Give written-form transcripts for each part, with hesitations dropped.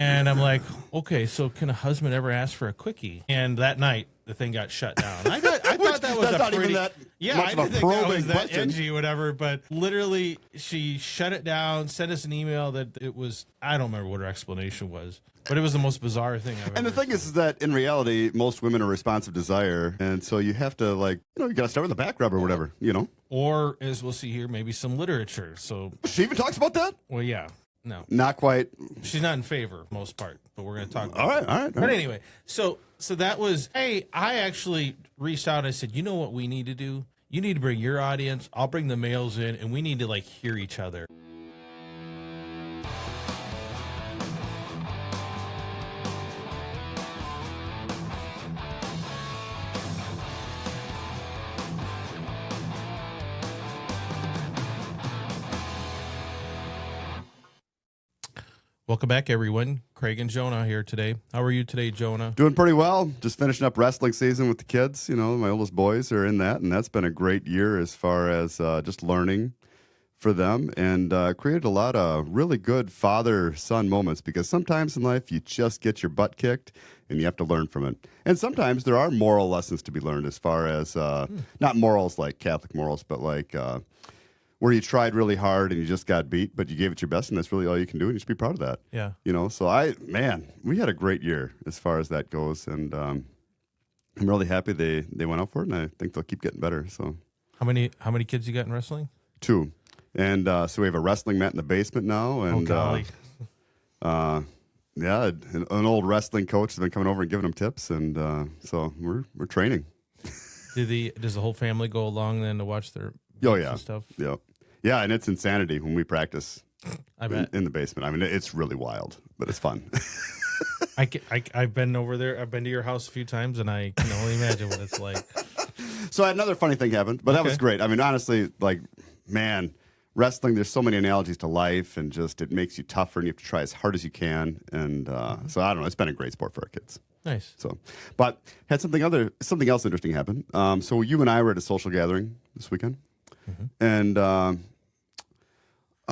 And I'm like, okay, so can a husband ever ask for a quickie? And that night, the thing got shut down. I thought that was That's a not pretty, even that yeah, much I of a didn't think that was probing that question. edgy, whatever. But literally, she shut it down, sent us an email that it was. I don't remember what her explanation was, but it was the most bizarre thing I've ever. And the thing is that in reality, most women are responsive desire, and so you have to you got to start with the back rub or whatever, Or as we'll see here, maybe some literature. So She even talks about that. well, yeah. No, Not quite. she's not in favor, most part, but we're going to talk about All right, it. all right. But anyway, so that was, hey, I actually reached out. I said, you know what we need to do? You need to bring your audience. I'll bring the males in, and we need to hear each other. Welcome back, everyone. Craig and Jonah here today. How are you today, Jonah? Doing pretty well. Just finishing up wrestling season with the kids. My oldest boys are in that, and that's been a great year as far as just learning for them, and created a lot of really good father-son moments, because sometimes in life you just get your butt kicked and you have to learn from it. And sometimes there are moral lessons to be learned as far as, not morals like Catholic morals, but where you tried really hard and you just got beat, but you gave it your best, and that's really all you can do, and you should be proud of that. Yeah. So we had a great year as far as that goes, and I'm really happy they went out for it, and I think they'll keep getting better. So How many kids you got in wrestling? 2. And so we have a wrestling mat in the basement now, and golly. yeah, an old wrestling coach has been coming over and giving them tips, and so we're training. Does the whole family go along then to watch their Oh meets yeah, and stuff? yeah, and it's insanity when we practice. I bet. In the basement. I mean, it's really wild, but it's fun. I've been over there. I've been to your house a few times, and I can only imagine what it's like. So another funny thing happened, but that was Okay. great. I mean, honestly, man, wrestling, there's so many analogies to life, and just it makes you tougher, and you have to try as hard as you can. And so I don't know, it's been a great sport for our kids. Nice. So, but had something else interesting happen. So you and I were at a social gathering this weekend, and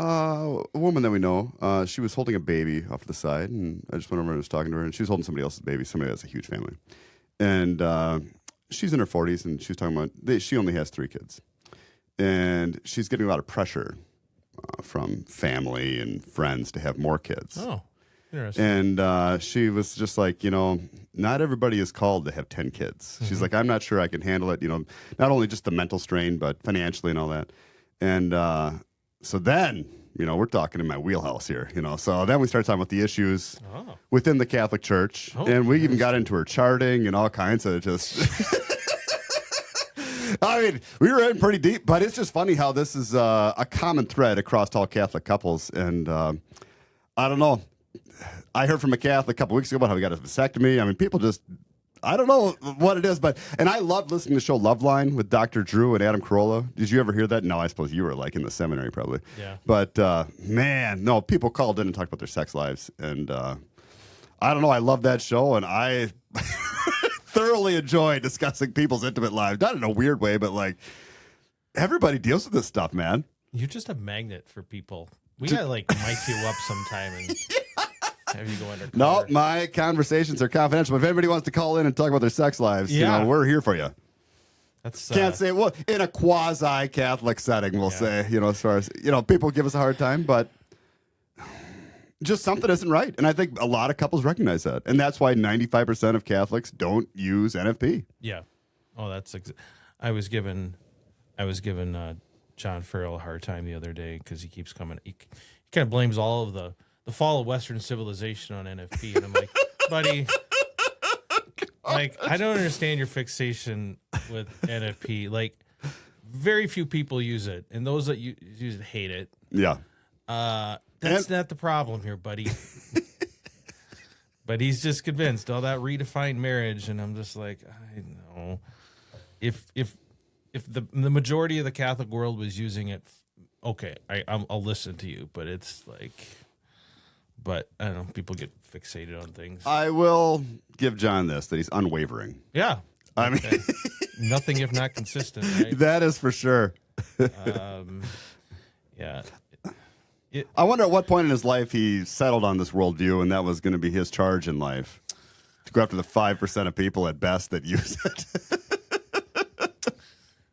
a woman that we know, she was holding a baby off to the side, and I just went over and was talking to her, and she was holding somebody else's baby, somebody that's a huge family, and she's in her 40s, and she was talking about she only has 3 kids, and she's getting a lot of pressure from family and friends to have more kids. Oh, interesting. And she was just like, not everybody is called to have 10 kids. She's like, I'm not sure I can handle it, not only just the mental strain, but financially and all that. And so then, we're talking in my wheelhouse here, So then we started talking about the issues within the Catholic Church. And we even got into her charting and all kinds of just... I mean, we were in pretty deep, but it's just funny how this is a common thread across all Catholic couples. And I don't know. I heard from a Catholic a couple weeks ago about how he got a vasectomy. I mean, people just, I don't know what it is, and I loved listening to the show Loveline with Dr. Drew and Adam Carolla. Did you ever hear that? No, I suppose you were in the seminary probably. Yeah. But man, no, people called in and talked about their sex lives. And I don't know, I love that show, and I thoroughly enjoy discussing people's intimate lives. Not in a weird way, but everybody deals with this stuff, man. You're just a magnet for people. We gotta mic you up sometime and have you go undercover. No, my conversations are confidential. If anybody wants to call in and talk about their sex lives, we're here for you. That's Can't say, well, in a quasi-Catholic setting, we'll say, as far as, people give us a hard time, but just something isn't right. And I think a lot of couples recognize that. And that's why 95% of Catholics don't use NFP. Yeah. Oh, that's I was given John Farrell a hard time the other day because he keeps coming. He kind of blames all of the fall of Western civilization on NFP, and I'm like, buddy, I don't understand your fixation with NFP. Very few people use it, and those that use it hate it. Yeah. That's not the problem here, buddy. But he's just convinced all that redefined marriage, and I'm just like, I know. If the majority of the Catholic world was using it, okay, I'll listen to you. But it's but I don't know. People get fixated on things. I will give John this, that he's unwavering. Yeah, I mean, nothing if not consistent. Right? That is for sure. Yeah. I wonder at what point in his life he settled on this worldview, and that was going to be his charge in life, to go after the 5% of people at best that use it.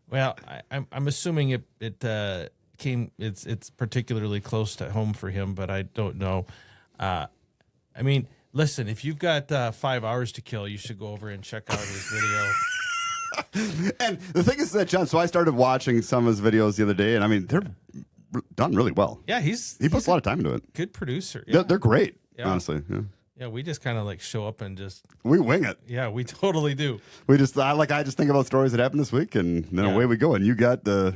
Well, I'm assuming it's particularly close to home for him, but I don't know. I mean, listen, if you've got 5 hours to kill, you should go over and check out his video. And the thing is that, John, so I started watching some of his videos the other day, and I mean, they're done really well. Yeah, he puts a lot of time into it. Good producer. Yeah. They're great, honestly. Yeah. Yeah, we just kind of like show up and we wing it. Yeah, we totally do. I just think about stories that happened this week, and then away we go. And you got the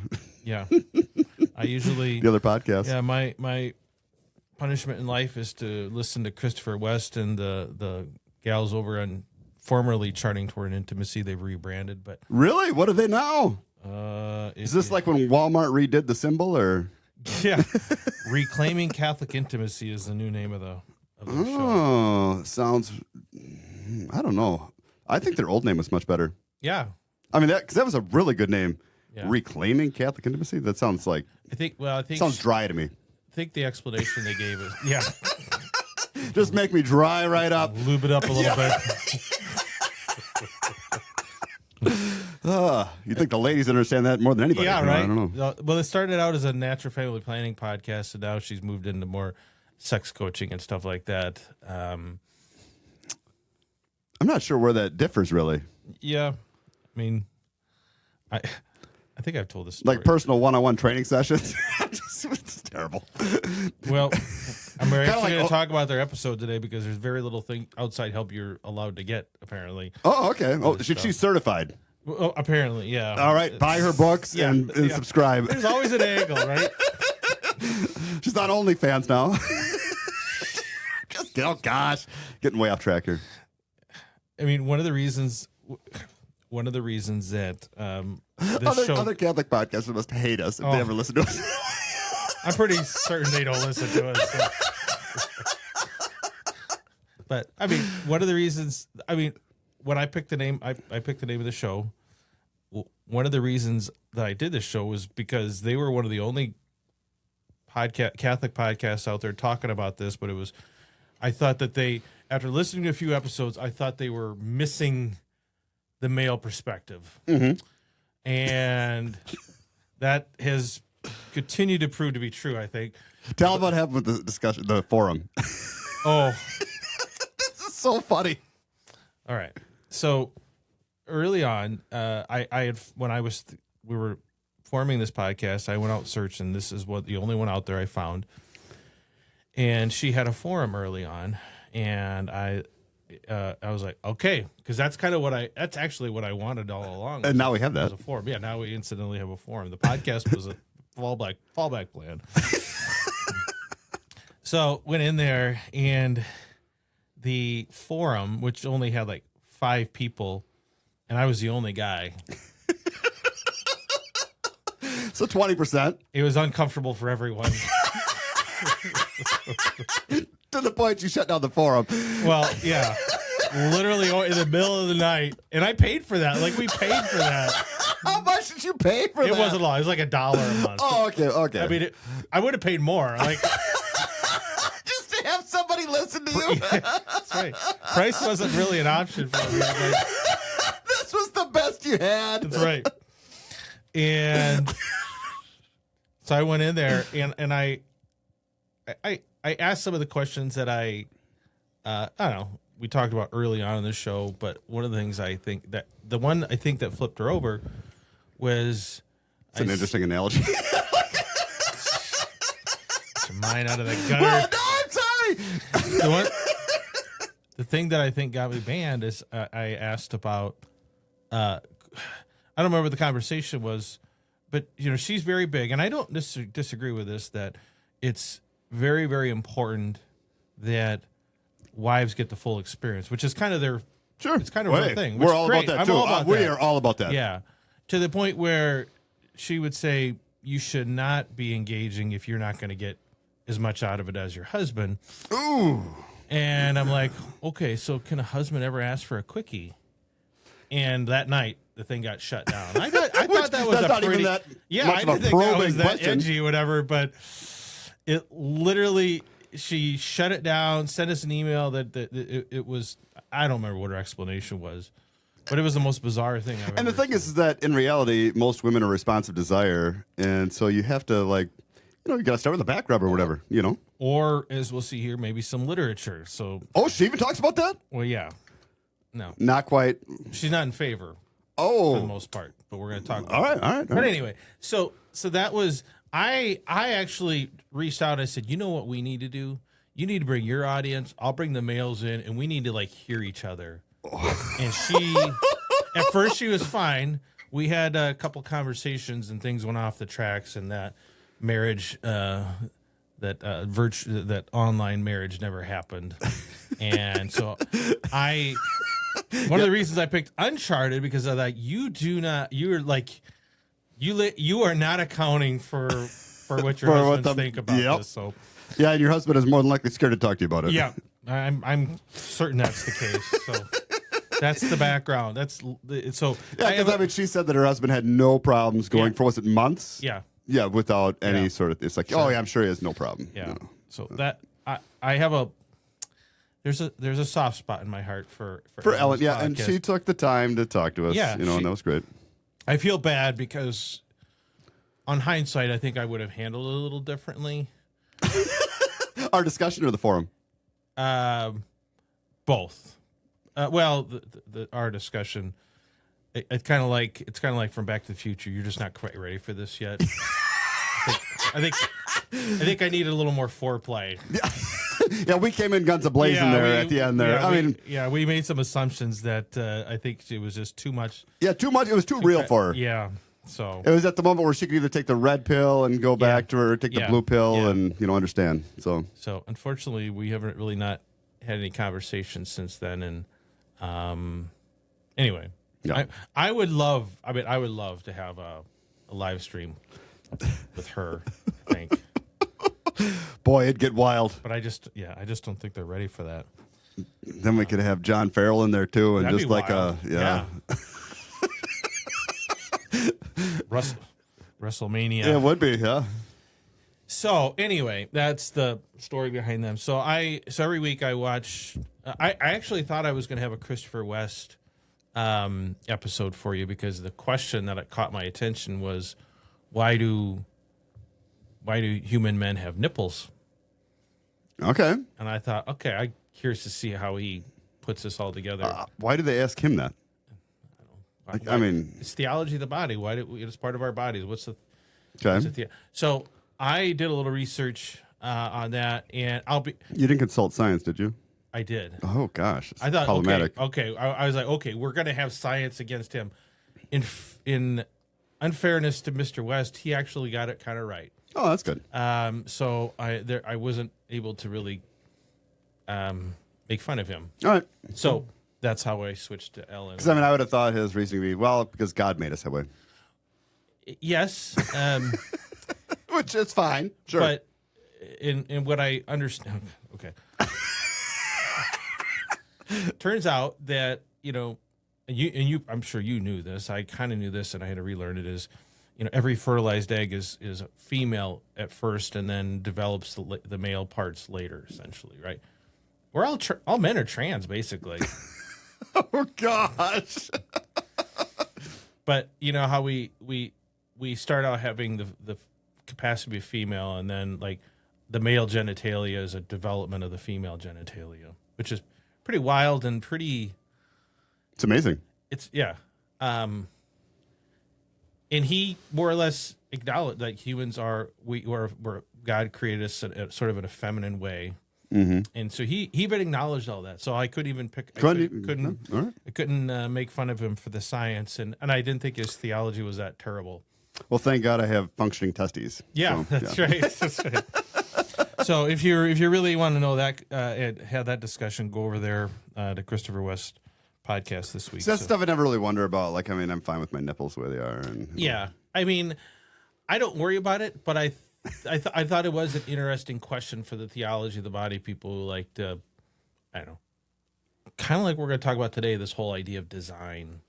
I usually the other podcast. Yeah, my punishment in life is to listen to Christopher West and the gals over on formerly Charting Toward Intimacy. They've rebranded, but really, what are they now? Is this like when Walmart redid the symbol, or yeah, Reclaiming Catholic Intimacy is the new name of the show. Oh, sounds. I don't know. I think their old name was much better. Yeah, I mean that was a really good name. Yeah. Reclaiming Catholic Intimacy. That sounds like. I think sounds dry to me. I think the explanation they gave is Just make me dry right up. Lube it up a little bit. You think the ladies understand that more than anybody? Yeah, right. I don't know. Well, it started out as a natural family planning podcast, and now she's moved into more sex coaching and stuff like that. I'm not sure where that differs, really. Yeah, I mean, I think I've told this story. Like personal one-on-one training sessions. It's terrible. Well, I'm actually going to talk about their episode today because there's very little outside help you're allowed to get, apparently. Oh, okay. Oh, she's certified. Well, apparently, yeah. All right, buy her books and subscribe. There's always an angle, right? She's on OnlyFans now. Oh gosh, getting way off track here. I mean, one of the reasons that this other Catholic podcasters must hate us if they ever listen to us. I'm pretty certain they don't listen to us. So. But I mean, one of the reasons. I mean, when I picked the name, I picked the name of the show. One of the reasons that I did this show was because they were one of the only Catholic podcasts out there talking about this. But I thought that after listening to a few episodes, I thought they were missing the male perspective, and that has continued to prove to be true. I think. Tell about happened with the discussion, the forum. Oh, this is so funny. All right, so early on, we were forming this podcast. I went out searching. This is the only one out there I found, and she had a forum early on, and I was like, okay, because that's actually what I wanted all along. And now we have that. A forum. Yeah, now we incidentally have a forum. The podcast was a fallback plan. So went in there, and the forum, which only had like 5 people, and I was the only guy. So 20%. It was uncomfortable for everyone. To the point you shut down the forum. Well, yeah. Literally in the middle of the night. And I paid for that. Like, we paid for that. How much did you pay for that? It wasn't a lot. It was like $1 a month. Oh, okay. I mean, I would have paid more. Like, just to have somebody listen to you. Yeah, that's right. Price wasn't really an option for me. Like, this was the best you had. That's right. And so I went in there, and I asked some of the questions that I don't know, we talked about early on in the show, but one of the things I think that flipped her over was it's an interesting analogy. Get your mind out of the gutter. Well, no, I'm sorry. The thing that I think got me banned is I asked about I don't remember what the conversation was, but she's very big, and I don't disagree with this, that it's very, very important that wives get the full experience, which is kind of their it's kind of their thing. We're all about that too. We are all about that. Yeah, to the point where she would say you should not be engaging if you're not going to get as much out of it as your husband. Ooh. And I'm like, okay, so can a husband ever ask for a quickie? And that night, the thing got shut down. I thought that was that's a not pretty, even that yeah, much I of a didn't think that was probing that question. edgy or whatever, but It literally, she shut it down, sent us an email that it was, I don't remember what her explanation was, but it was the most bizarre thing I've ever And the thing seen. is that in reality, most women are responsive desire, and so you have to you got to start with a back rub or whatever, Or, as we'll see here, maybe some literature. So, Oh, she even talks about that? well, yeah. No, Not quite. she's not in favor for the Oh, most part, but we're going to talk about all right, it. all right. All But right. anyway, so that was, I actually reached out. I said, you know what we need to do? You need to bring your audience. I'll bring the males in, and we need to hear each other. And she, at first, she was fine. We had a couple conversations, and things went off the tracks, and that marriage, that online marriage never happened. And so one of the reasons I picked Uncharted, because I thought you are not accounting for what your husbands think about this. So Yeah, and your husband is more than likely scared to talk to you about it. yeah, I'm certain that's the case. So that's the background. So Yeah, because she said that her husband had no problems going for, was it months? yeah. Yeah, without any Yeah. sort of, it's like, oh yeah, I'm sure he has no problem. Yeah. You know. So that I have there's a soft spot in my heart for For Ellen, Ellen's yeah, and podcast. she took the time to talk to us, Yeah, and that was great. I feel bad because on hindsight, I think I would have handled it a little differently. Our discussion or the forum? Both. Well, our discussion. It's kind of like from Back to the Future. You're just not quite ready for this yet. I think I need a little more foreplay. Yeah, we came in guns a-blazing at the end there. We made some assumptions that I think it was just too much. Yeah, too much. It was too real for her. Yeah, so It was at the moment where she could either take the red pill and go back to her, or take the blue pill and understand. So unfortunately, we haven't really not had any conversations since then. And anyway, Yeah. I would love to have a live stream with her. I think. boy, it'd get wild. But I just don't think they're ready for that. Then we could have John Farrell in there too, and That'd just be like wild. yeah. WrestleMania. It would be, yeah. So anyway, that's the story behind them. So every week I watch. I actually thought I was going to have a Christopher West episode for you, because the question that caught my attention was, why do human men have nipples? Okay. And I thought, okay, I'm curious to see how he puts this all together. Why do they ask him that? I mean, it's theology of the body. It's part of our bodies. okay. So I did a little research on that, and You didn't consult science, did you? I did. Oh gosh, I thought, problematic. okay. I was like, okay, we're going to have science against him. In unfairness to Mr. West, he actually got it kind of right. Oh, that's good. So I wasn't able to really make fun of him. All right. So that's how I switched to Ellen. Because I would have thought his reasoning would be, because God made us that way. Yes, Which is fine. Sure. but in what I understand, okay. Turns out that and you, I'm sure you knew this. I kind of knew this, and I had to relearn it. Is every fertilized egg is female at first, and then develops the male parts later. Essentially, right? We're all men are trans, basically. Oh gosh. But you know how we start out having the capacity of female, and then the male genitalia is a development of the female genitalia, which is pretty wild and pretty. It's amazing. It's yeah. And he more or less acknowledged that humans we're God created us sort of in a feminine way. Mm-hmm. And so he even acknowledged all that. So I couldn't even couldn't make fun of him for the science, and I didn't think his theology was that terrible. Well, thank God I have functioning testes. Yeah, So, that's right. That's right. So if you really want to know that and have that discussion, go over there to Christopher West podcast this week. So that's stuff I never really wonder about. I'm fine with my nipples the way they are. And yeah, I mean, I don't worry about it, but I thought it was an interesting question for the theology of the body people who like to, I don't know, kind of like we're going to talk about today, this whole idea of design.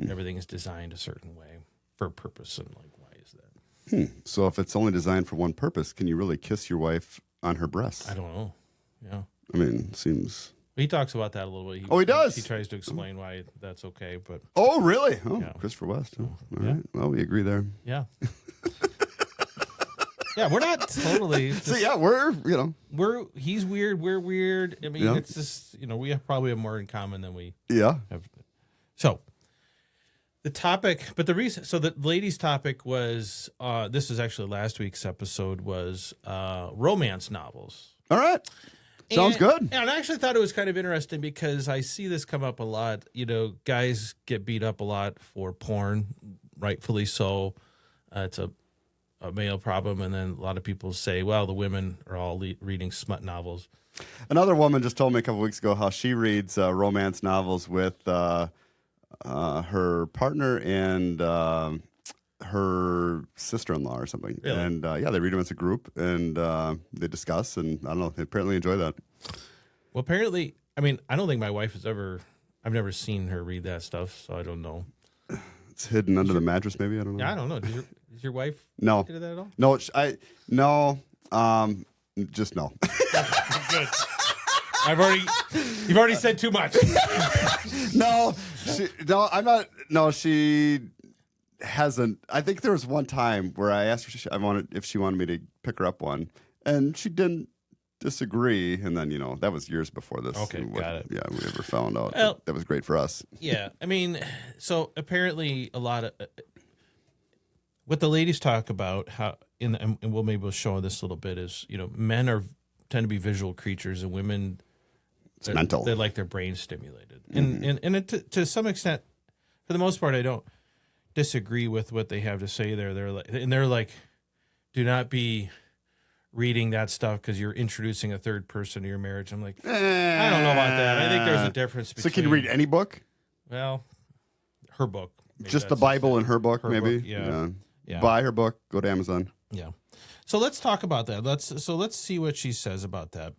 Everything is designed a certain way for a purpose, and why is that? So if it's only designed for one purpose, can you really kiss your wife on her breasts? I don't know. Yeah. I mean, seems... He talks about that a little bit. He does? He tries to explain why that's okay, but... Oh, really? Oh, Yeah. Christopher West. Oh, all Yeah. right. Well, we agree there. Yeah. Yeah, we're not totally... So, yeah, He's weird, we're weird. I mean, Yeah. it's just, we probably have more in common than we Yeah. have. So, the topic, but the reason, so the ladies' topic was, this is actually last week's episode, was romance novels. All right. Sounds good. And I actually thought it was kind of interesting because I see this come up a lot. Guys get beat up a lot for porn, rightfully so. It's a male problem. And then a lot of people say, well, the women are all reading smut novels. Another woman just told me a couple weeks ago how she reads romance novels with her partner and her sister-in-law or something. Really? And they read them as a group and they discuss, and I don't know, they apparently enjoy that. Well, apparently, I mean, I don't think my wife I've never seen her read that stuff, so I don't know. It's hidden under the mattress, maybe. I don't know. Yeah, I don't know. Is your wife No. into that at all? No, just no. Good. You've already said too much. I'm not. No, she hasn't. I think there was one time where I asked her if she wanted me to pick her up one, and she didn't disagree. And then that was years before this. Okay, got it. Yeah, we ever found out. Well, that was great for us. Yeah, I mean, so apparently a lot of what the ladies talk about, and we'll show this a little bit, is men tend to be visual creatures, and women. It's mental. They like their brains stimulated, and to some extent, for the most part, I don't disagree with what they have to say there. They're like, do not be reading that stuff because you're introducing a third person to your marriage. I'm like, I don't know about that. I think there's a difference between. So can you read any book? Well, her book, just the Bible and her book, maybe. Book, yeah. Buy her book. Go to Amazon. Yeah. So let's talk about that. Let's see what she says about that.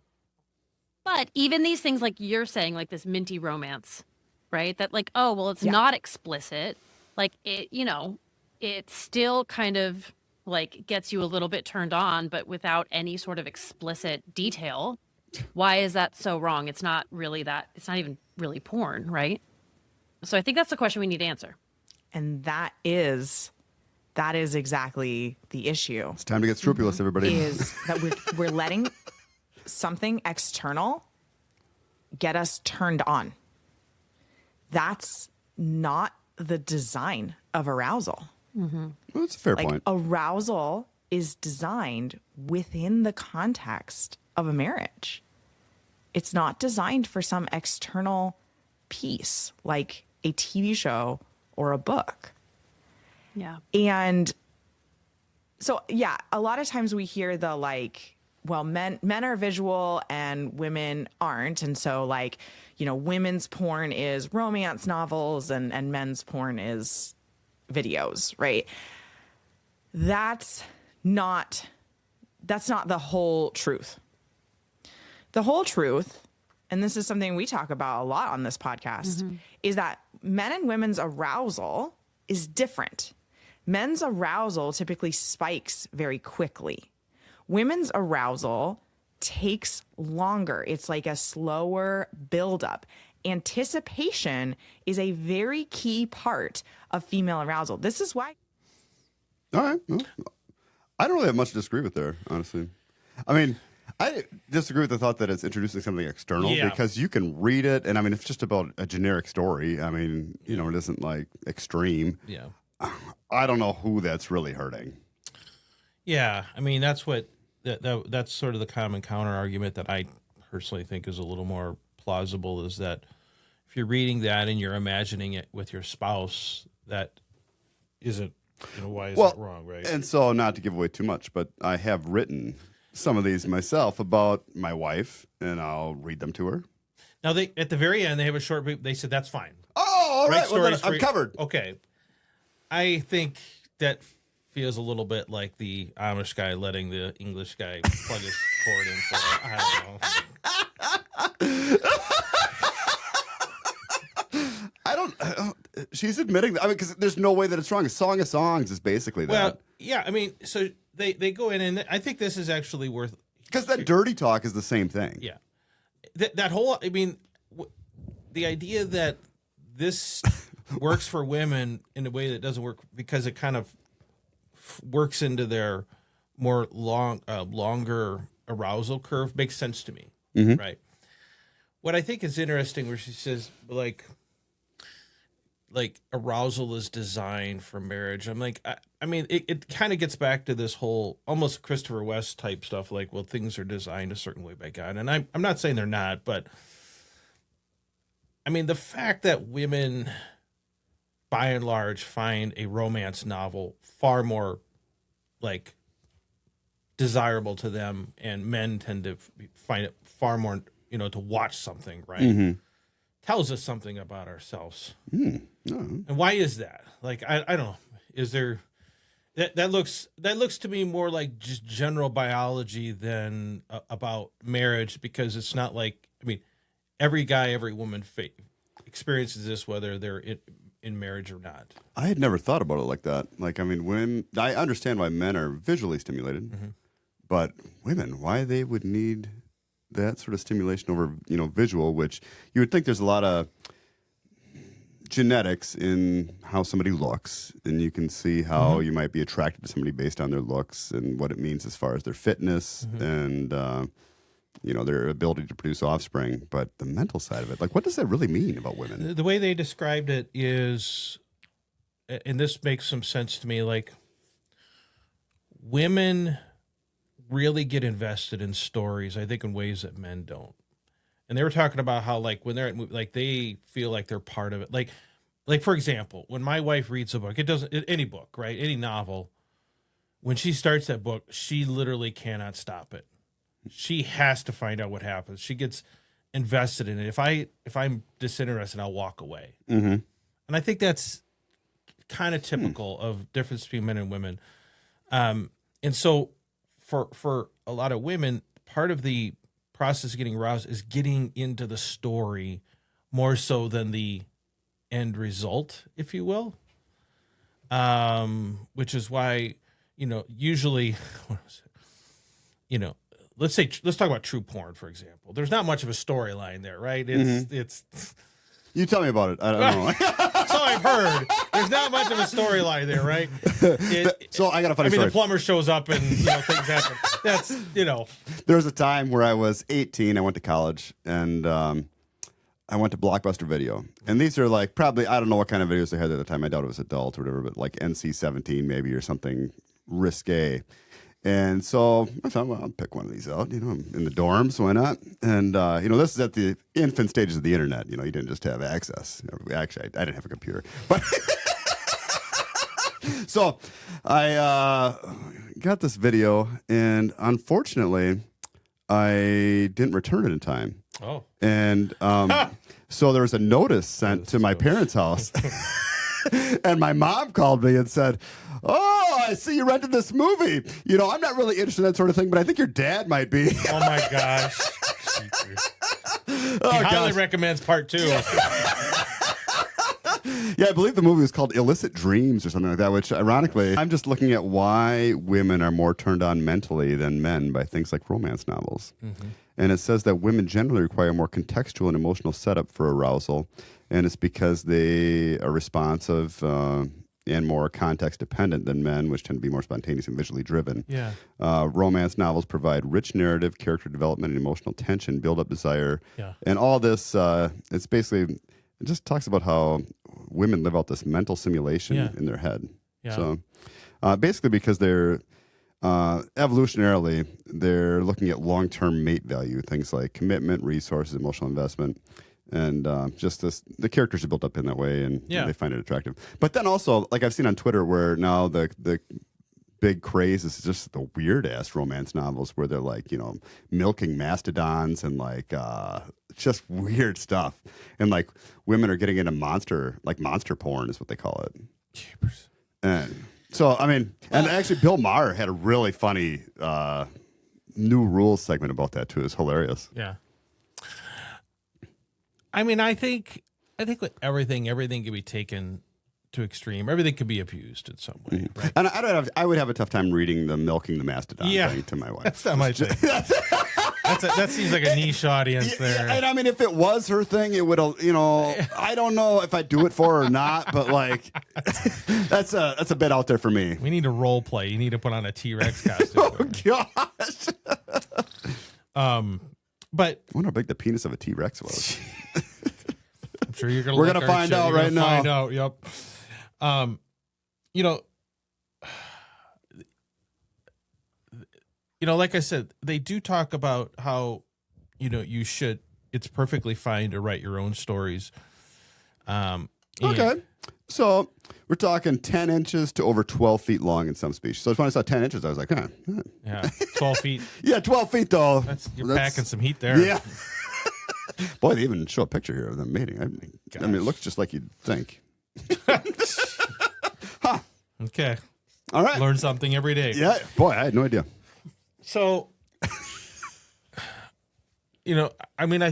But even these things, like you're saying, like this minty romance, right? That like, oh, well, it's not explicit. Like it still kind of like gets you a little bit turned on, but without any sort of explicit detail. Why is that so wrong? It's not really that. It's not even really porn, right? So I think that's the question we need to answer. And that is exactly the issue. It's time to get scrupulous, everybody. Is that we're letting something external get us turned on. That's not the design of arousal. Well, that's a fair point. Arousal is designed within the context of a marriage. It's not designed for some external piece like a TV show or a book. Yeah. And so, yeah, a lot of times we hear the well, men are visual and women aren't. And so women's porn is romance novels and men's porn is videos, right? That's not the whole truth. The whole truth, and this is something we talk about a lot on this podcast, is that men and women's arousal is different. Men's arousal typically spikes very quickly. Women's arousal takes longer. It's like a slower buildup. Anticipation is a very key part of female arousal. This is why. All right. Well, I don't really have much to disagree with there, honestly. I mean, I disagree with the thought that it's introducing something external because you can read it, and I mean, it's just about a generic story. I mean, it isn't like extreme. Yeah. I don't know who that's really hurting. Yeah, I mean, that's what that's sort of the common counter argument that I personally think is a little more plausible, is that if you're reading that and you're imagining it with your spouse, that isn't, why is that wrong, right? And so, not to give away too much, but I have written some of these myself about my wife, and I'll read them to her. Now, at the very end, they have a short brief. They said, that's fine. Oh, all right. Well, then I'm covered. Okay. I think that feels a little bit like the Amish guy letting the English guy plug his cord in for it. I don't know. she's admitting that. I mean, because there's no way that it's wrong. A Song of Songs is basically that. Well, yeah, I mean, so they go in, and I think this is actually worth. Because that dirty talk is the same thing. Yeah, that whole. I mean, the idea that this works for women in a way that doesn't work because it kind of works into their more longer arousal curve makes sense to me, right? What I think is interesting, where she says like arousal is designed for marriage. I'm like, I mean, it kind of gets back to this whole almost Christopher West type stuff. Like, well, things are designed a certain way by God, and I'm not saying they're not, but I mean, the fact that women, by and large, find a romance novel far more like desirable to them, and men tend to find it far more, to watch something, right? Tells us something about ourselves. And why is that? Like, I don't know. Is there that looks to me more like just general biology than about marriage, because it's not like, I mean, every guy, every woman experiences this, whether they're in marriage or not. I had never thought about it like that. Like, I mean, when I understand why men are visually stimulated, but women, why they would need that sort of stimulation over, visual, which you would think there's a lot of genetics in how somebody looks, and you can see how you might be attracted to somebody based on their looks and what it means as far as their fitness and their ability to produce offspring. But the mental side of it, like, what does that really mean about women? The way they described it is, and this makes some sense to me, like, women really get invested in stories, I think, in ways that men don't. And they were talking about how, like, when they're at like, they feel like they're part of it. Like for example, when my wife reads a book, any book, right? Any novel, when she starts that book, she literally cannot stop it. She has to find out what happens. She gets invested in it. If I'm disinterested, I'll walk away. And I think that's kind of typical of difference between men and women. And so for a lot of women, part of the process of getting aroused is getting into the story more so than the end result, if you will. Which is why, usually, let's talk about true porn, for example. There's not much of a storyline there, right? It's You tell me about it. I don't know. so I've heard. There's not much of a storyline there, right? So I got a funny story. The plumber shows up and things happen. That's There was a time where I was 18. I went to college, and I went to Blockbuster Video. And these are like, probably, I don't know what kind of videos they had at the time. I doubt it was adult or whatever, but like NC-17 maybe, or something risque. And so I thought, well, I'll pick one of these out. I'm in the dorms, why not? And, this is at the infant stages of the internet. You didn't just have access. Actually, I didn't have a computer. But so I got this video, and unfortunately, I didn't return it in time. Oh. And so there was a notice sent to my parents' house. And my mom called me and said, "Oh, I see you rented this movie. I'm not really interested in that sort of thing, but I think your dad might be." Oh, my gosh. He highly recommends part 2. Yeah, I believe the movie was called Illicit Dreams or something like that, which, ironically, I'm just looking at why women are more turned on mentally than men by things like romance novels. And it says that women generally require more contextual and emotional setup for arousal, and it's because they are responsive and more context dependent than men, which tend to be more spontaneous and visually driven. Yeah. Romance novels provide rich narrative, character development, and emotional tension, build up desire. Yeah. And all this, it's basically, it just talks about how women live out this mental simulation in their head. Yeah. So basically because they're, evolutionarily, they're looking at long-term mate value, things like commitment, resources, emotional investment. And just the characters are built up in that way, and they find it attractive. But then also, like I've seen on Twitter, where now the big craze is just the weird ass romance novels where they're like, milking mastodons and like just weird stuff, and like women are getting into monster porn is what they call it. Jeepers. And so I mean, and actually, Bill Maher had a really funny new rules segment about that too. It's hilarious. Yeah. I mean, I think with everything can be taken to extreme. Everything can be abused in some way. Right? And I would have a tough time reading the milking the mastodon thing to my wife. That's not my thing. That seems like a niche audience there. And I mean, if it was her thing, it would, I don't know if I'd do it for her or not, but like, that's a bit out there for me. We need to role play. You need to put on a T-Rex costume. Gosh. But I wonder how big the penis of a T-Rex was. I'm sure you're We're gonna find out right now. Find out. Yep. Like I said, they do talk about how, it's perfectly fine to write your own stories. Okay. So we're talking 10 inches to over 12 feet long in some species. So when I saw 10 inches, I was like, Yeah, 12 feet. Yeah, 12 feet though. You're packing some heat there. Yeah. Boy, they even show a picture here of them mating. I mean, it looks just like you'd think. Okay. All right. Learn something every day. Yeah. Boy, I had no idea. So, I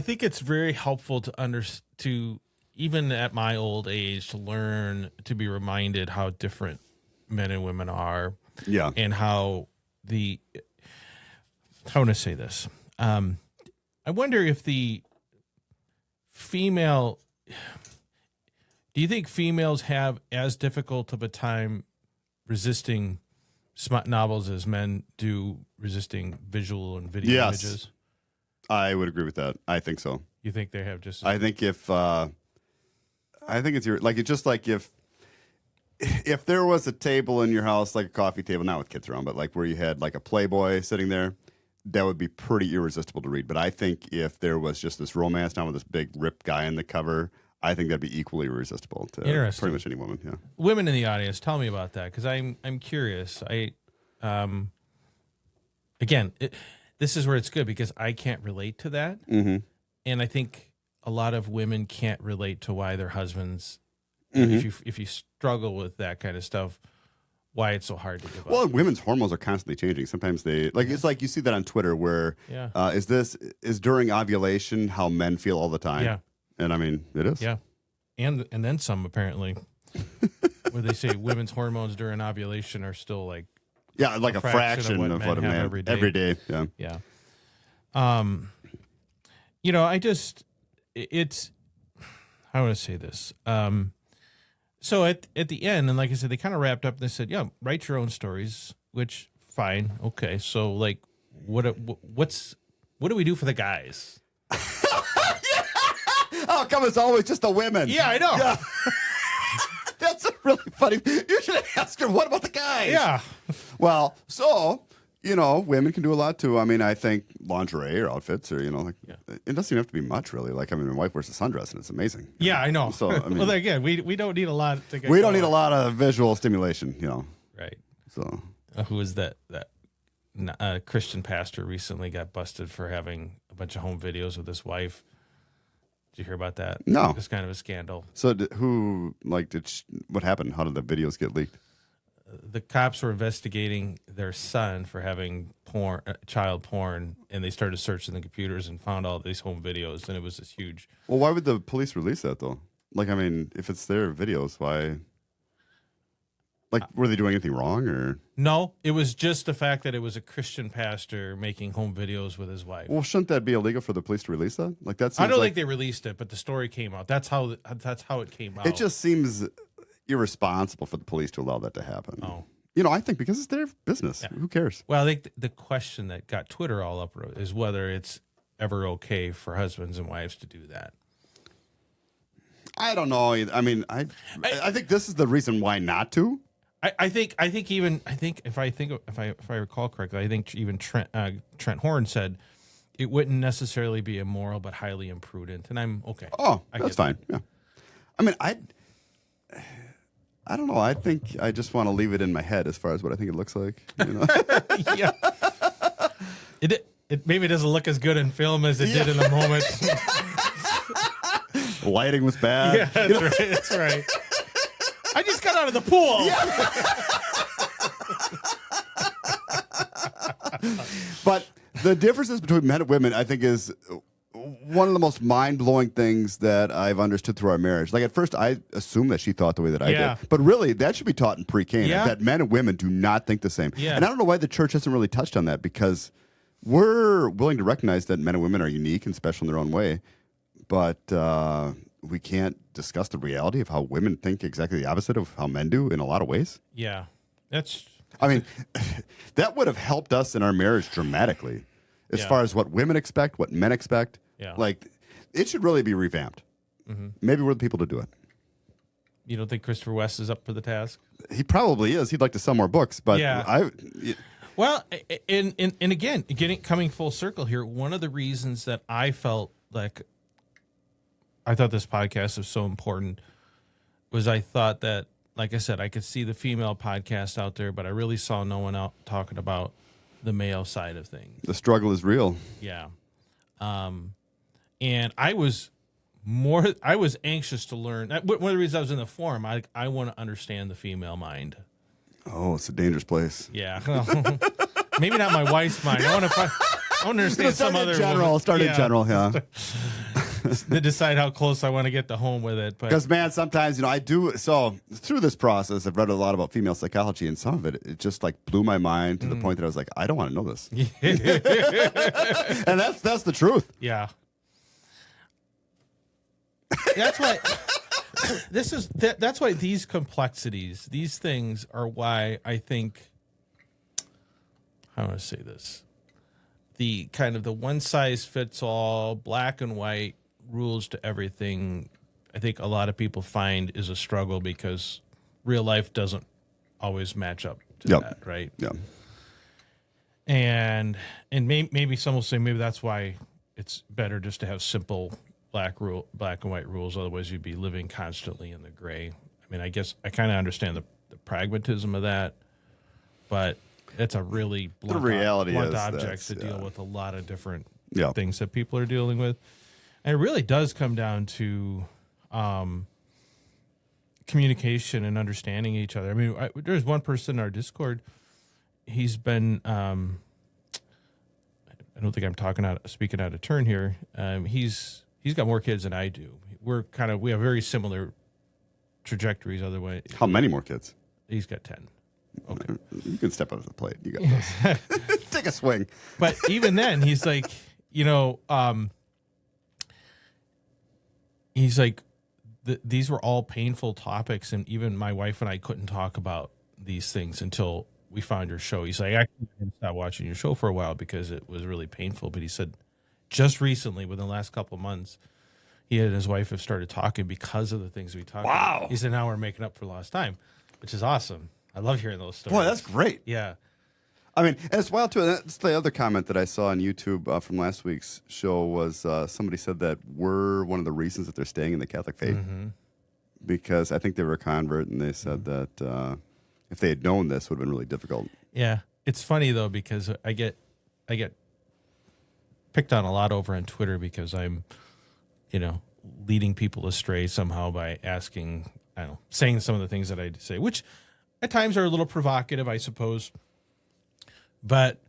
think it's very helpful to even at my old age, to learn to be reminded how different men and women are. Yeah. And how how to say this? I wonder if do you think females have as difficult of a time resisting smut novels as men do resisting visual and video images? I would agree with that. I think so. You think they have just? I think it's just like if there was a table in your house, like a coffee table, not with kids around, but like where you had like a Playboy sitting there, that would be pretty irresistible to read. But I think if there was just this romance novel with this big ripped guy in the cover, I think that'd be equally irresistible to pretty much any woman. Yeah. Women in the audience, tell me about that, because I'm curious. This is where it's good because I can't relate to that, and I think a lot of women can't relate to why their husbands, if you struggle with that kind of stuff, why it's so hard to give up. Well, women's hormones are constantly changing. Sometimes it's like you see that on Twitter where is during ovulation how men feel all the time. Yeah. And I mean, it is. Yeah. And then some, apparently, where they say women's hormones during ovulation are still like a fraction of what a man every day. Yeah. Yeah. I want to say this. So at the end, and like I said, they kind of wrapped up and they said, yeah, write your own stories, which fine. Okay. So like, what do we do for the guys? How come it's always just the women? Yeah, I know. Yeah. That's really funny. You should ask her, what about the guys? Yeah. Well, so, women can do a lot too. I mean, I think lingerie or outfits or, it doesn't even have to be much really. Like, my wife wears a sundress and it's amazing. Yeah, I know. So, I mean, well, again, we don't need a lot to get we don't need a lot of visual stimulation, Right. So. Who was that Christian pastor recently got busted for having a bunch of home videos with his wife? Did you hear about that? No. It's kind of a scandal. So what happened? How did the videos get leaked? The cops were investigating their son for having child porn, and they started searching the computers and found all these home videos, and it was this huge. Well, why would the police release that though? Like, I mean, if it's their videos, why? Like, were they doing anything wrong or? No, it was just the fact that it was a Christian pastor making home videos with his wife. Well, shouldn't that be illegal for the police to release that? Like, that seems I don't think they released it, but the story came out. That's how it came out. It just seems irresponsible for the police to allow that to happen. Oh. I think because it's their business. Yeah. Who cares? Well, I think the question that got Twitter all up is whether it's ever okay for husbands and wives to do that. I don't know. I mean, I think this is the reason why not to. I think if I recall correctly, I think even Trent Horn said it wouldn't necessarily be immoral, but highly imprudent, and I'm okay. Oh, that's fine. Yeah, I mean, I don't know. I think I just want to leave it in my head as far as what I think it looks like. Yeah, it maybe doesn't look as good in film as it did in the moment. Lighting was bad. Yeah, that's right. That's right. I just got out of the pool. Yeah. But the differences between men and women, I think, is one of the most mind-blowing things that I've understood through our marriage. Like at first, I assumed that she thought the way that I did, but really, that should be taught in pre-K. That men and women do not think the same. Yeah. And I don't know why the church hasn't really touched on that, because we're willing to recognize that men and women are unique and special in their own way, but we can't discuss the reality of how women think exactly the opposite of how men do in a lot of ways. Yeah, I mean, that would have helped us in our marriage dramatically, as far as what women expect, what men expect. Yeah. Like, it should really be revamped. Maybe we're the people to do it. You don't think Christopher West is up for the task? He probably is. He'd like to sell more books, but Well, and again, coming full circle here, one of the reasons that I felt like I thought this podcast was so important was I thought that, like I said, I could see the female podcast out there, but I really saw no one out talking about the male side of things. the struggle is real. Yeah. And I was anxious to learn. One of the reasons I was in the forum, I want to understand the female mind. Oh, it's a dangerous place. Yeah. Maybe not my wife's mind. I want to understand some other Start in general, yeah. to decide how close I want to get to home with it. Because, man, sometimes, I do. So through this process, I've read a lot about female psychology, and some of it just like blew my mind to the point that I was like, I don't want to know this. And that's the truth. Yeah. That's why that's why these complexities, these things are why I think, how do I say this? The kind of the one size fits all, black and white rules to everything, I think a lot of people find is a struggle because real life doesn't always match up to that, right? Yeah. And maybe some will say maybe that's why it's better just to have simple black and white rules. Otherwise, you'd be living constantly in the gray. I mean, I guess I kind of understand the pragmatism of that, but it's a really blunt, blunt objects that deal with a lot of different things that people are dealing with. And it really does come down to communication and understanding each other. I mean, there's one person in our Discord. He's been, I don't think I'm speaking out of turn here. He's got more kids than I do. We have very similar trajectories. Otherwise, how many more kids? He's got 10. Okay, you can step up to the plate. You got this. Take a swing. But even then, he's like, these were all painful topics, and even my wife and I couldn't talk about these things until we found your show. He's like, I couldn't stop watching your show for a while because it was really painful. But he said, just recently, within the last couple of months, he and his wife have started talking because of the things we talked about. He said, now we're making up for lost time, which is awesome. I love hearing those stories. Boy, that's great. Yeah. I mean, and it's wild, too. And that's the other comment that I saw on YouTube from last week's show was somebody said that we're one of the reasons that they're staying in the Catholic faith. Because I think they were a convert, and they said that if they had known this, it would have been really difficult. Yeah. It's funny, though, because I get picked on a lot over on Twitter because I'm, leading people astray somehow by saying some of the things that I say, which at times are a little provocative, I suppose. But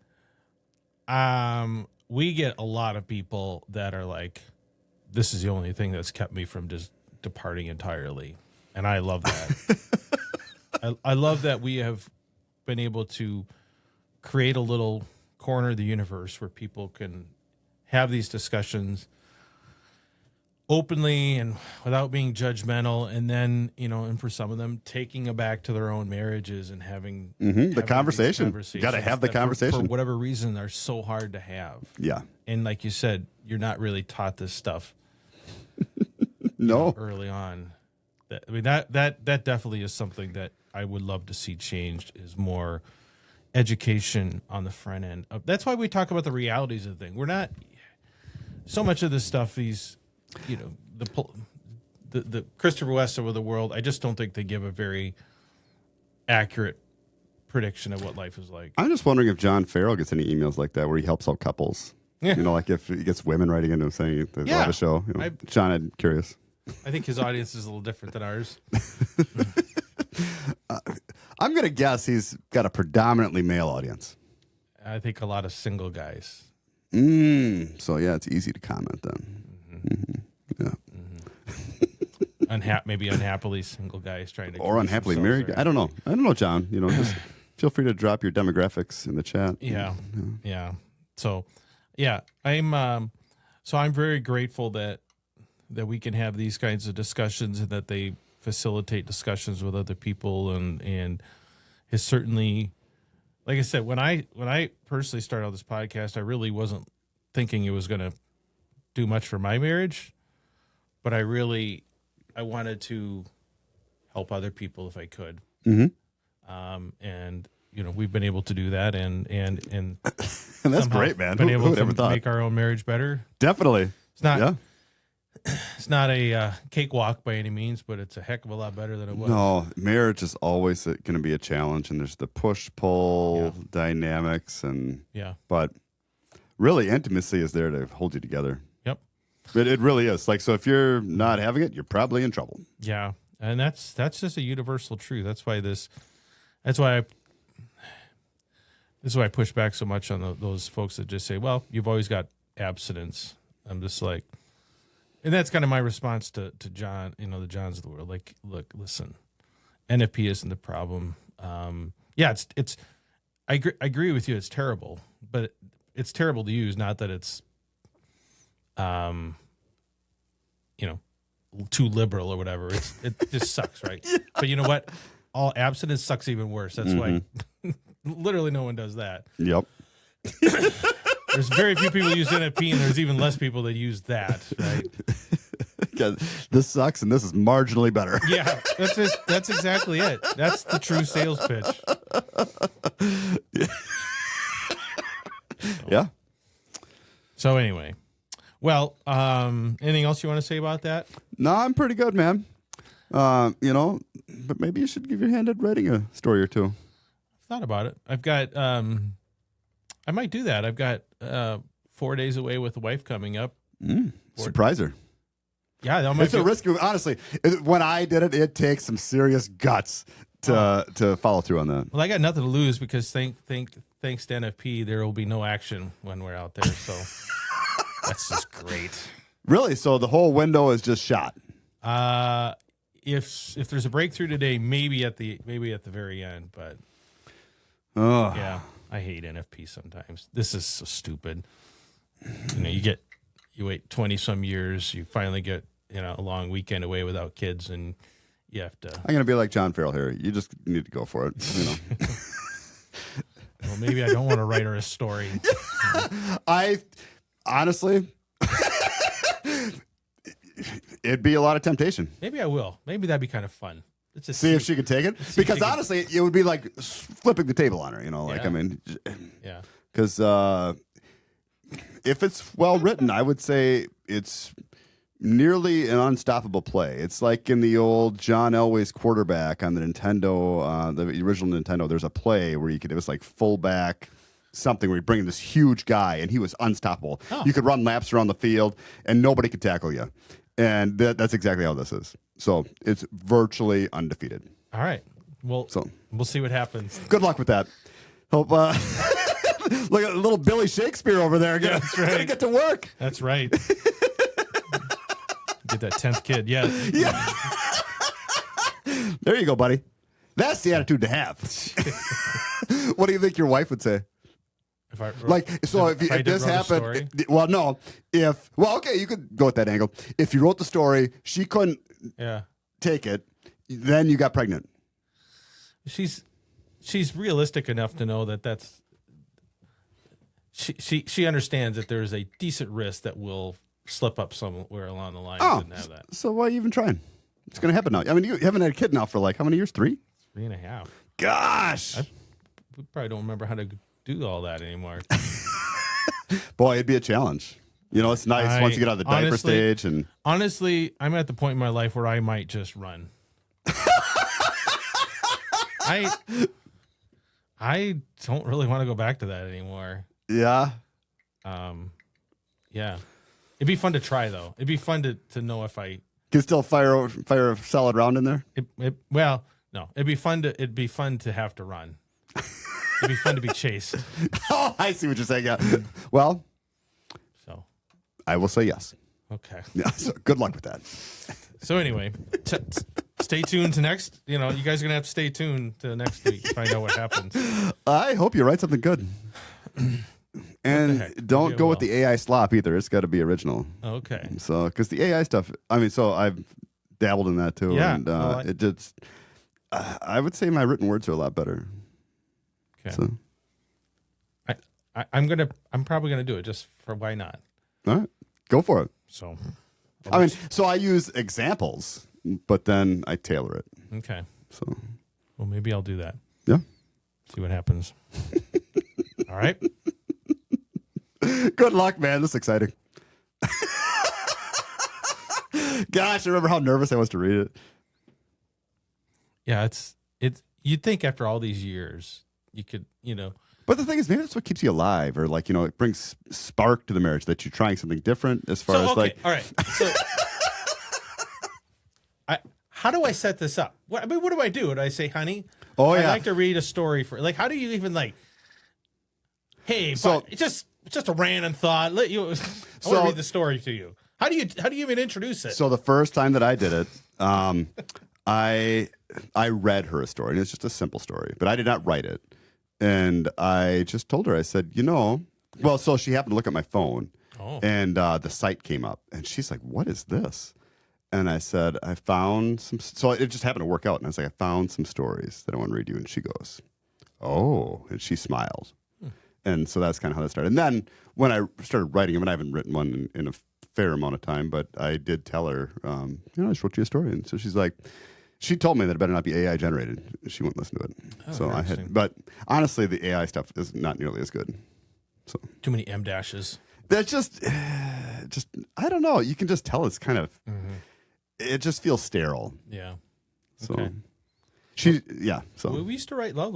we get a lot of people that are like, this is the only thing that's kept me from just departing entirely. And I love that. I love that we have been able to create a little corner of the universe where people can have these discussions openly and without being judgmental, and then and for some of them taking it back to their own marriages and having the conversation. You got to have the conversation for whatever reason they're so hard to have. Yeah, and like you said, you're not really taught this stuff. No, early on. That definitely is something that I would love to see changed. Is more education on the front end. That's why we talk about the realities of the thing. We're not so much of this stuff. These, the Christopher West of the world. I just don't think they give a very accurate prediction of what life is like. I'm just wondering if John Farrell gets any emails like that where he helps out couples. Yeah. Like if he gets women writing into him saying they love a show. John, I'm curious. I think his audience is a little different than ours. I'm going to guess he's got a predominantly male audience. I think a lot of single guys. So, yeah, it's easy to comment then. Yeah. Maybe unhappily single guys trying to Or convince unhappily themselves married. I don't know, John. Just feel free to drop your demographics in the chat. Yeah. So, yeah, I'm very grateful that we can have these kinds of discussions and that they facilitate discussions with other people and it's certainly, like I said, when I personally started out this podcast, I really wasn't thinking it was going to do much for my marriage, but I wanted to help other people if I could. And we've been able to do that, and And that's great, man. Been Who able would to ever thought? make our own marriage better. Definitely. It's not. Yeah. It's not a cakewalk by any means, but it's a heck of a lot better than it was. No, marriage is always going to be a challenge, and there's the push-pull dynamics, but really intimacy is there to hold you together. Yep. But it really is. So if you're not having it, you're probably in trouble. Yeah, and that's just a universal truth. That's why I push back so much on those folks that just say, "Well, you've always got abstinence." I'm just like. And that's kind of my response to John, the Johns of the world. Like, look, listen, NFP isn't the problem. It's. I agree with you. It's terrible, but it's terrible to use. Not that it's, too liberal or whatever. It just sucks, right? Yeah. But you know what? All abstinence sucks even worse. That's why literally no one does that. Yep. There's very few people use NFP, and there's even less people that use that, right? This sucks, and this is marginally better. Yeah, that's exactly it. That's the true sales pitch. Yeah. So anyway, well, anything else you want to say about that? No, I'm pretty good, man. But maybe you should give your hand at writing a story or two. I've thought about it. I've got. I might do that. I've got 4 days away with the wife coming up. Surprise her. Yeah, it's a risk. Honestly, when I did it, it takes some serious guts to follow through on that. Well, I got nothing to lose because thanks to NFP, there will be no action when we're out there. So that's just great. Really? So the whole window is just shot. If there's a breakthrough today, maybe at the very end, but yeah. I hate NFP sometimes. This is so stupid. You wait 20 some years, you finally get a long weekend away without kids, and you have to. I'm gonna be like John Farrell here. You just need to go for it. Well, maybe I don't want to write her a story. I honestly, it'd be a lot of temptation. Maybe I will. Maybe that'd be kind of fun. Let's just see if she could take it. Because honestly, it would be like flipping the table on her. Yeah. Because if it's well written, I would say it's nearly an unstoppable play. It's like in the old John Elway's Quarterback on the Nintendo, the original Nintendo. There's a play where it was like fullback something where you bring in this huge guy and he was unstoppable. Oh. You could run laps around the field and nobody could tackle you. And that's exactly how this is. So it's virtually undefeated. All right. Well, we'll see what happens. Good luck with that. Hope. Look at little Billy Shakespeare over there. That's right. Get to work. That's right. Get that 10th kid. Yeah. There you go, buddy. That's the attitude to have. What do you think your wife would say? If this happened, okay, you could go with that angle. If you wrote the story, she couldn't take it, then you got pregnant. She's realistic enough to know that's she understands that there's a decent risk that will slip up somewhere along the line. And have that. So why are you even trying? It's going to happen now. I mean, you haven't had a kid now for how many years? 3? 3.5. Gosh, we probably don't remember how to do all that anymore. Boy, it'd be a challenge. It's nice once you get out of the diaper stage. And honestly, I'm at the point in my life where I might just run. I don't really want to go back to that anymore. Yeah. Yeah. It'd be fun to try though. It'd be fun to know if I can still fire a solid round in there. No. It'd be fun to have to run. It'd be fun to be chased. Oh, I see what you're saying. Yeah. Well, so I will say yes. Okay. Yeah. So good luck with that. So anyway, stay tuned to next. You guys are gonna have to stay tuned to next week to find out what happens. I hope you write something good. And don't go with the AI slop either. It's got to be original. Okay. So, because the AI stuff, I mean, so I've dabbled in that too. Yeah. And it just, I would say my written words are a lot better. Okay. So, I'm probably gonna do it just for why not. all right, go for it. So. I mean, so I use examples, but then I tailor it. Okay. So, Well, maybe I'll do that. yeah. See what happens. All right. Good luck, man. This is exciting. Gosh, I remember how nervous I was to read it. Yeah, it's. You'd think after all these years, you could, But the thing is, maybe that's what keeps you alive, or like, it brings spark to the marriage that you're trying something different as far as like. All right. So, how do I set this up? What do I do? Do I say, honey? Oh, I'd yeah. like to read a story for. Like, how do you even like? Hey, So- it's just a random thought. I want to read the story to you. How do you even introduce it? So the first time that I did it, I read her a story, and it's just a simple story, but I did not write it. And I just told her, I said, well, so she happened to look at my phone, and the site came up, and she's like, what is this? And I said, I found some, so it just happened to work out. And I was like, I found some stories that I want to read you. And she goes, oh, and she smiled. And so that's kind of how that started. And then when I started writing them, and I haven't written one in a fair amount of time, but I did tell her, I just wrote you a story. And so she's like, she told me that it better not be AI generated. She wouldn't listen to it. So I had, but honestly, the AI stuff is not nearly as good. So Too many M dashes. that's just, I don't know. You can just tell it's kind of, it just feels sterile. Yeah. So Okay. So We used to write love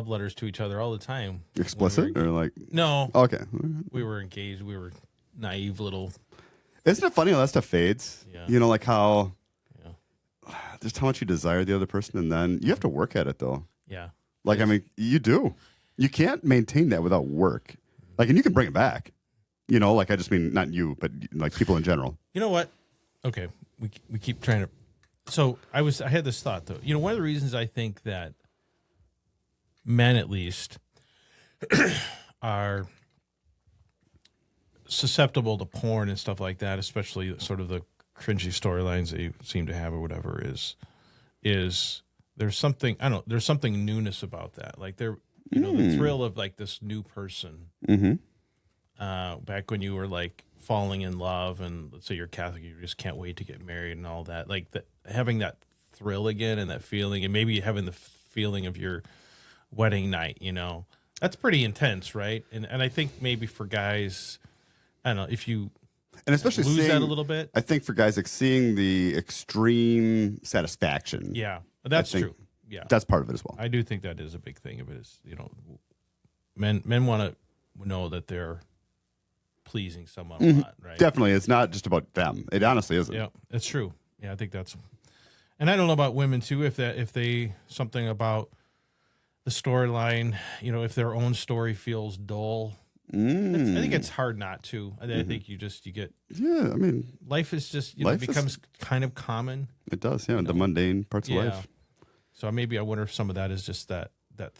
letters to each other all the time. explicit or like, No, okay. we were engaged. We were naive little. Isn't it funny how that stuff fades? Yeah. Like how just how much you desire the other person, and then you have to work at it though. Yeah. Like, I mean, you do. You can't maintain that without work. Like, and you can bring it back. Like I just mean not you, but like people in general. You know what? Okay, we keep trying to. So I had this thought though. One of the reasons I think that men, at least, are susceptible to porn and stuff like that, especially sort of the cringy storylines that you seem to have or whatever, is there's something, I don't know, there's something newness about that. Like the thrill of like this new person. Back when you were like falling in love, and let's say you're Catholic, you just can't wait to get married and all that. Like having that thrill again and that feeling, and maybe having the feeling of your wedding night. That's pretty intense, right? And I think maybe for guys, I don't know if you And especially lose seeing that a little bit. I think for guys, like seeing the extreme satisfaction. Yeah, that's think true. Yeah, That's part of it as well. I do think that is a big thing of it. Is men want to know that they're pleasing someone a lot, right? Definitely. It's not just about them. It honestly isn't. Yeah, it's true. Yeah, I think that's, and I don't know about women too. If they something about the storyline, if their own story feels dull, I think it's hard not to. I think you get. Yeah, I mean, life is just Life becomes kind of common. it does. Yeah, the mundane parts of life. So maybe I wonder if some of that is just that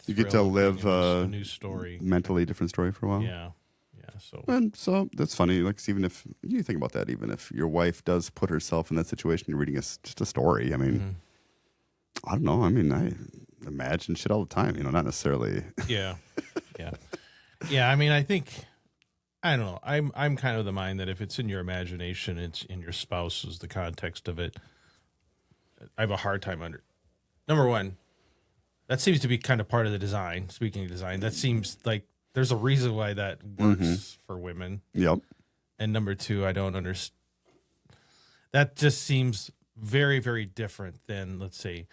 You get to thrill of live being a new story. Mentally different story for a while. Yeah. So And so that's funny. Like, even if you think about that, even if your wife does put herself in that situation, you're reading just a story. I mean, I don't know. I mean, I imagine shit all the time. Not necessarily. yeah. I mean, I think, I don't know. I'm kind of the mind that if it's in your imagination, it's in your spouse is the context of it. I have a hard time number one. That seems to be kind of part of the design. Speaking of design, that seems like there's a reason why that works for women. Yep. And number two, I don't understand. That just seems very, very different than, let's say,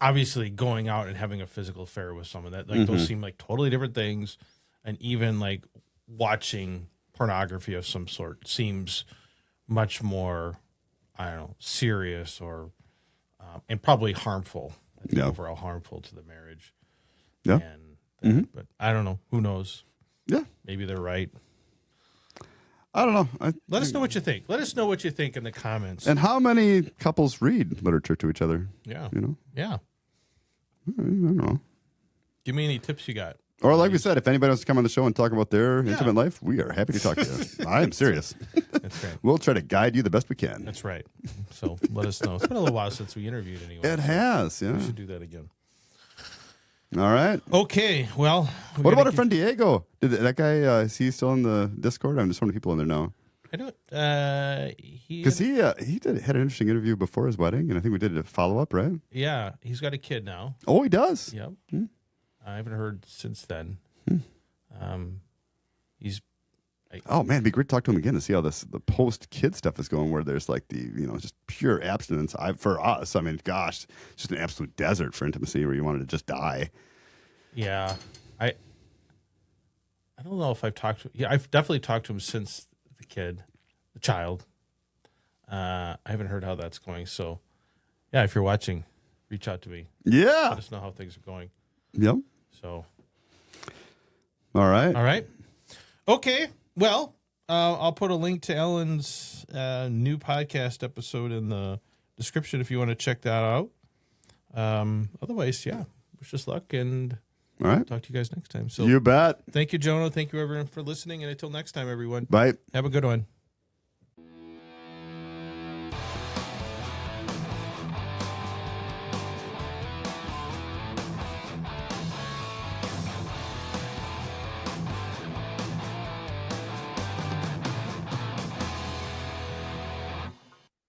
obviously going out and having a physical affair with someone. That those seem like totally different things. And even like watching pornography of some sort seems much more, I don't know, serious or and probably harmful. I think overall harmful to the marriage. Yeah. And but I don't know. Who knows? Yeah. Maybe they're right. I don't know. Let us know what you think. Let us know what you think in the comments. And how many couples read literature to each other? Yeah. You know? Yeah. I don't know. Give me any tips you got. Or like we said, if anybody wants to come on the show and talk about their intimate life, we are happy to talk to you. I am serious. That's right. We'll try to guide you the best we can. That's right. So let us know. It's been a little while since we interviewed anyone. It has, yeah. We should do that again. All right. Okay. Well, What about our friend Diego? Did that guy, is he still in the Discord? I'm just wondering people in there now. I don't. Because he had an interesting interview before his wedding, and I think we did a follow-up, right? Yeah. He's got a kid now. Oh, he does? Yep. I haven't heard since then. He's. Oh man, it'd be great to talk to him again to see how the post kid stuff is going. Where there's like the just pure abstinence. For us, I mean, gosh, it's just an absolute desert for intimacy where you wanted to just die. Yeah, I don't know if I've talked to. Yeah, I've definitely talked to him since the child. I haven't heard how that's going. So, yeah, if you're watching, reach out to me. Yeah. Let us know how things are going. Yep. So. All right. All right. Okay. Well, I'll put a link to Ellen's new podcast episode in the description if you want to check that out. Otherwise, yeah, wish us luck and all right. Talk to you guys next time. So you bet. Thank you, Jonah. Thank you, everyone, for listening. And until next time, everyone. Bye. Have a good one.